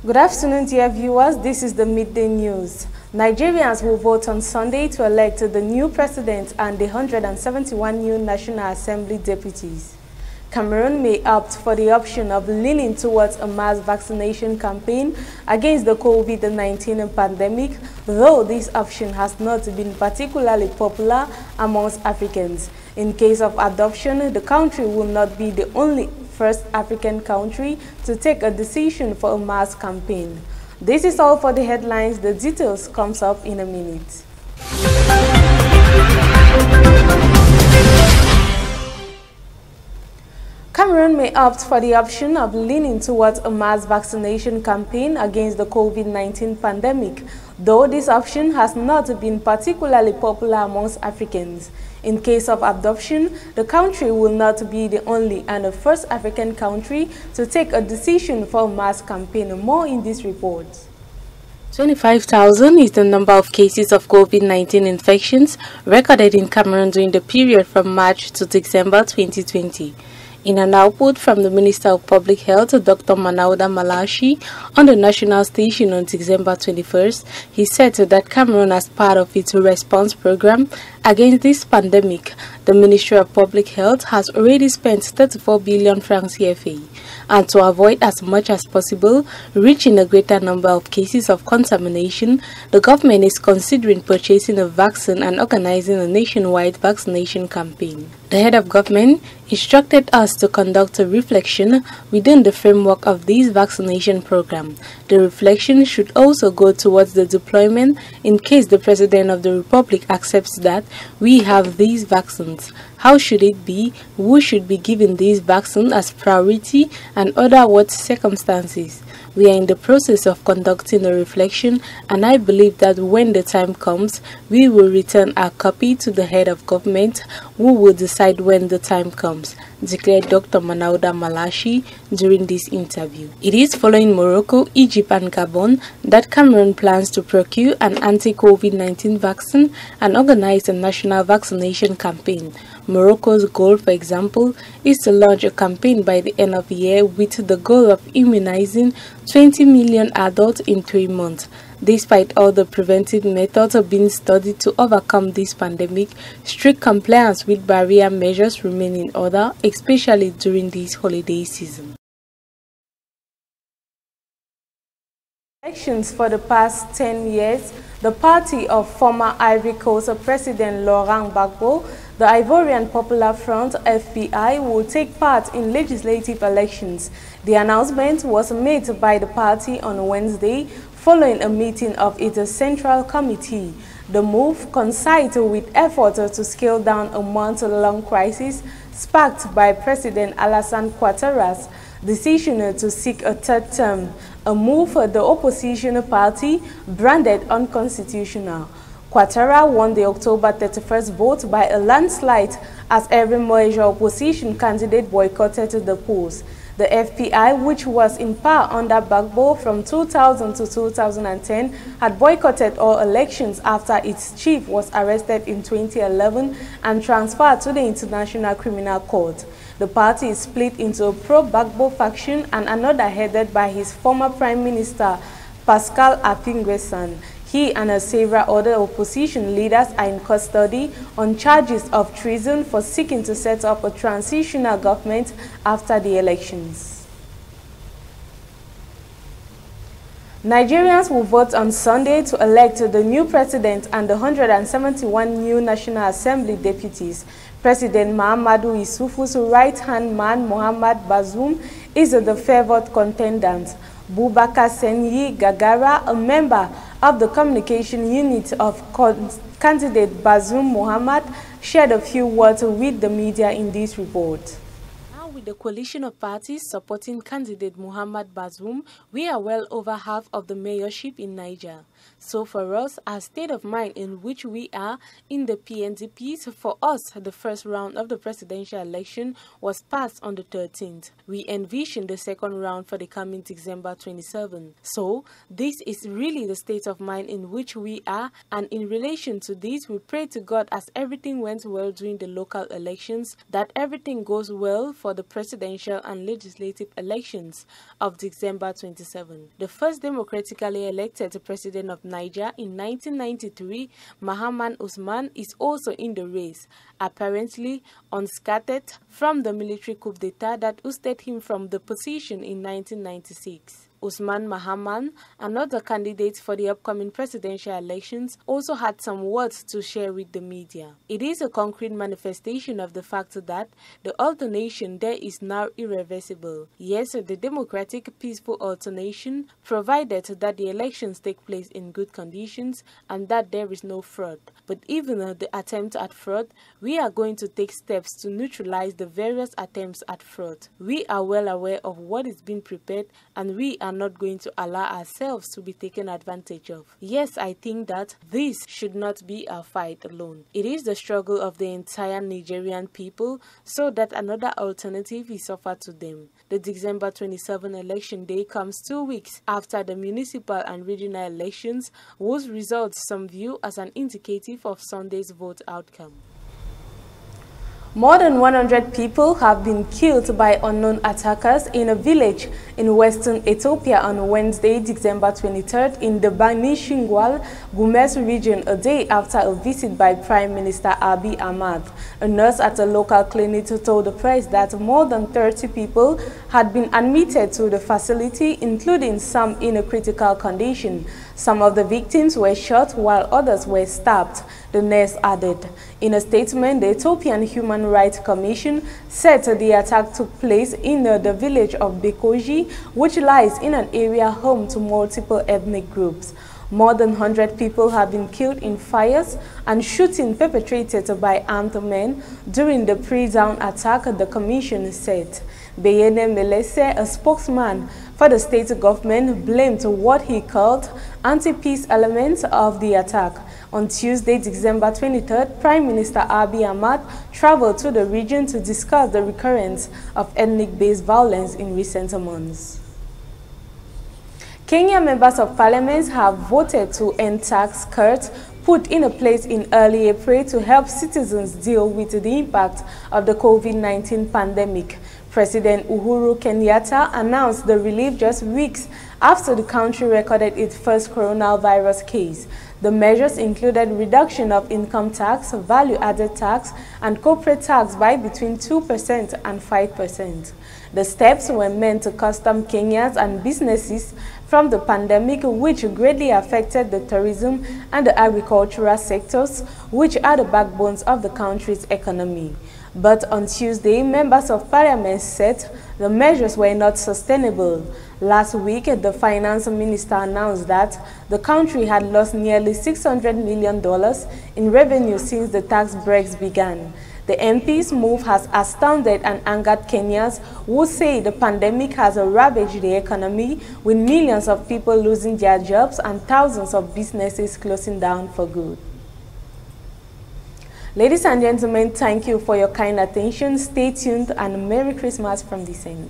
Good afternoon, dear viewers. This is the Midday News. Nigerians will vote on Sunday to elect the new president and the 171 new National Assembly deputies. Cameroon may opt for the option of leaning towards a mass vaccination campaign against the COVID-19 pandemic, though this option has not been particularly popular amongst Africans. In case of adoption, the country will not be the only first African country to take a decision for a mass campaign. This is all for the headlines. The details comes up in a minute. Cameroon may opt for the option of leaning towards a mass vaccination campaign against the COVID-19 pandemic, though this option has not been particularly popular amongst Africans. In case of adoption, the country will not be the only and the first African country to take a decision for a mass campaign. More in this report. 25,000 is the number of cases of COVID-19 infections recorded in Cameroon during the period from March to December 2020. In an output from the Minister of Public Health, Dr. Manauda Malashi, on the national station on December 21st, he said that Cameroon, as part of its response program against this pandemic, the Ministry of Public Health has already spent 34 billion francs CFA. And to avoid as much as possible reaching a greater number of cases of contamination, the government is considering purchasing a vaccine and organizing a nationwide vaccination campaign. The head of government instructed us to conduct a reflection within the framework of this vaccination program. The reflection should also go towards the deployment in case the President of the Republic accepts that we have these vaccines. How should it be? Who should be given these vaccines as priority and other what circumstances? We are in the process of conducting a reflection, and I believe that when the time comes, we will return our copy to the head of government, who will decide when the time comes, declared Dr. Manauda Malashi during this interview. It is following Morocco, Egypt and Gabon that Cameroon plans to procure an anti-COVID-19 vaccine and organize a national vaccination campaign. Morocco's goal, for example, is to launch a campaign by the end of the year with the goal of immunizing 20 million adults in 3 months. Despite all the preventive methods being studied to overcome this pandemic, strict compliance with barrier measures remain in order, especially during this holiday season. Elections for the past 10 years, the party of former Ivory Coast President Laurent Gbagbo, the Ivorian Popular Front (FPI), will take part in legislative elections. The announcement was made by the party on Wednesday following a meeting of its central committee. The move coincides with efforts to scale down a month-long crisis sparked by President Alassane Ouattara's decision to seek a third term, a move the opposition party branded unconstitutional. Ouattara won the October 31st vote by a landslide as every major opposition candidate boycotted the polls. The FPI, which was in power under Gbagbo from 2000 to 2010, had boycotted all elections after its chief was arrested in 2011 and transferred to the International Criminal Court. The party is split into a pro-Gbagbo faction and another headed by his former Prime Minister Pascal Affi-N'Guessan. He and several other opposition leaders are in custody on charges of treason for seeking to set up a transitional government after the elections. Nigerians will vote on Sunday to elect the new president and the 171 new National Assembly deputies. President Mahamadou Issoufou's right-hand man, Mohamed Bazoum, is the favored contender. Boubacar Senyi Gagara, a member of the communication unit of candidate Bazoum Mohamed, shared a few words with the media in this report. Now, with the coalition of parties supporting candidate Mohamed Bazoum, we are well over half of the mayorship in Niger. So for us, our state of mind in which we are in the PNDPs, for us, the first round of the presidential election was passed on the 13th. We envision the second round for the coming December 27. So this is really the state of mind in which we are, and in relation to this, we pray to God as everything went well during the local elections, that everything goes well for the presidential and legislative elections of December 27. The first democratically elected president of Niger in 1993, Mahaman Usman, is also in the race, apparently unscathed from the military coup d'etat that ousted him from the position in 1996. Usman Mahaman, another candidate for the upcoming presidential elections, also had some words to share with the media. It is a concrete manifestation of the fact that the alternation there is now irreversible. Yes, the democratic, peaceful alternation, provided that the elections take place in good conditions and that there is no fraud. But even the attempt at fraud, we are going to take steps to neutralize the various attempts at fraud. We are well aware of what is being prepared, and we are not going to allow ourselves to be taken advantage of. Yes, I think that this should not be our fight alone. It is the struggle of the entire Nigerian people, so that another alternative is offered to them. The December 27 election day comes 2 weeks after the municipal and regional elections, whose results some view as an indicative of Sunday's vote outcome. More than 100 people have been killed by unknown attackers in a village in western Ethiopia on Wednesday, December 23rd in the Bani-Shingwal, Gumes region, a day after a visit by Prime Minister Abiy Ahmed. A nurse at a local clinic told the press that more than 30 people had been admitted to the facility, including some in a critical condition. Some of the victims were shot while others were stabbed, the nurse added. In a statement, the Ethiopian Human Rights Commission said the attack took place in the village of Bekoji, which lies in an area home to multiple ethnic groups. More than 100 people have been killed in fires and shooting perpetrated by armed men during the pre-dawn attack, the commission said. Beyene Melese, a spokesman for the state government, blamed what he called anti-peace elements of the attack. On Tuesday, December 23rd, Prime Minister Abiy Ahmed traveled to the region to discuss the recurrence of ethnic-based violence in recent months. Kenya members of parliament have voted to end tax cuts put in place in early April to help citizens deal with the impact of the COVID-19 pandemic. President Uhuru Kenyatta announced the relief just weeks after the country recorded its first coronavirus case. The measures included reduction of income tax, value-added tax, and corporate tax by between 2% and 5%. The steps were meant to custom Kenyans and businesses from the pandemic, which greatly affected the tourism and the agricultural sectors, which are the backbones of the country's economy. But on Tuesday, members of parliament said the measures were not sustainable. Last week, the finance minister announced that the country had lost nearly $600 million in revenue since the tax breaks began. The MP's move has astounded and angered Kenyans, who say the pandemic has ravaged the economy, with millions of people losing their jobs and thousands of businesses closing down for good. Ladies and gentlemen, thank you for your kind attention. Stay tuned and Merry Christmas from this end.